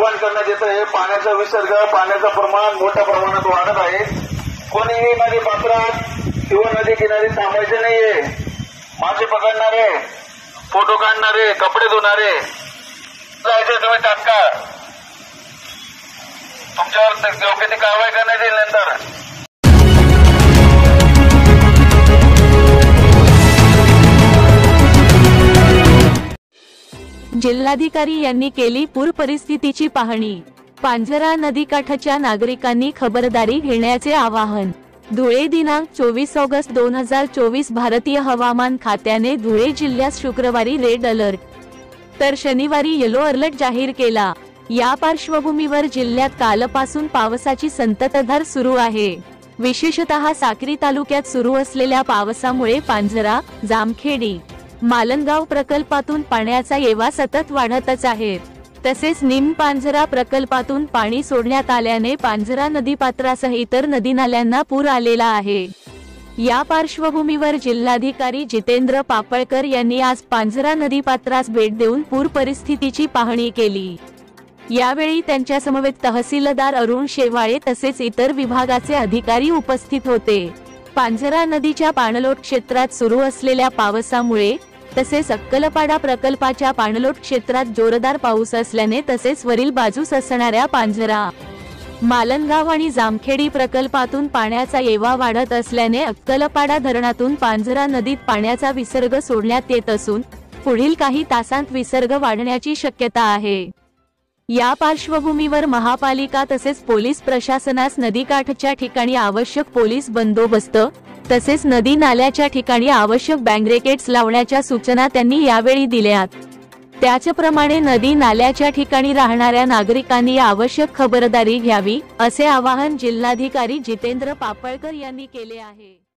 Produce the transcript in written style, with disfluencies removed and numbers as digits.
निर्माण करण्यात येत आहे। पाण्याचा विसर्ग, पाण्याचं प्रमाण मोठ्या प्रमाणात वाढत आहे। कोणीही नदी पात्रात किंवा नदी किनारी थांबायचे नाहीये। मासे पकडणारे, फोटो काढणारे, कपडे धुणारे जायचे तुम्ही तात्काळ, तुमच्यावर योग्य ती कारवाई करण्यात येईल। नंतर जिल्हाधिकारी यांनी केली पूर परिस्थितीची पाहणी। पांझरा नदीकाठाच्या नागरिकांनी खबरदारी घेण्याचे आवाहन। धुळे दिनांक 24 ऑगस्ट 2024 भारतीय हवामान खात्याने धुळे जिल्ह्यात शुक्रवारी रेड अलर्ट तर शनिवारी येलो अलर्ट जाहीर केला। या पार्श्वभूमीवर जिल्ह्यात कालपासून पावसाची संततधार सुरू आहे। विशेषतः साक्री तालुक्यात सुरू असलेल्या पावसामुळे पांझरा, जामखेडी, मालनगाव प्रकल्पातून पाण्याचा येवा सतत वाढतच आहे। तसेच निम पांझरा प्रकल्पातून पाणी सोडण्यात आल्याने पांझरा नदीपात्रासह इतर नदी नाल्यांना पूर आलेला आहे। या पार्श्वभूमीवर जिल्हाधिकारी जितेंद्र पापळकर यांनी आज पांझरा नदीपात्रास भेट देऊन पूर परिस्थितीची पाहणी केली। यावेळी त्यांच्या समवेत तहसीलदार अरुण शेवाळे तसेच इतर विभागाचे अधिकारी उपस्थित होते। पांझरा नदीच्या पाणलोट क्षेत्रात सुरू असलेल्या पावसामुळे तसेच अक्कलपाडा प्रकल्पाच्या पाणलोट क्षेत्रात जोरदार पाऊस असल्याने तसेच वरील बाजूस असणाऱ्या पांझरा, मालनगाव आणि जामखेडी प्रकल्पातून पाण्याचा येवा वाढत असल्याने अक्कलपाडा धरणातून पांझरा नदीत पाण्याचा विसर्ग सोडण्यात येत असून पुढील काही तासांत विसर्ग वाढण्याची शक्यता आहे। या पार्श्वभूमीवर महापालिका तसेच पोलीस प्रशासनास नदीकाठच्या ठिकाणी आवश्यक पोलीस बंदोबस्त तसेच नदी नाल्याच्या ठिकाणी आवश्यक बॅरिकेड्स लावण्याच्या सूचना त्यांनी यावेळी दिल्यात। त्याचप्रमाणे नदी नाल्याच्या ठिकाणी राहणाऱ्या नागरिकांनी आवश्यक खबरदारी घ्यावी असे आवाहन जिल्हाधिकारी जितेंद्र पापळकर यांनी केले आहे।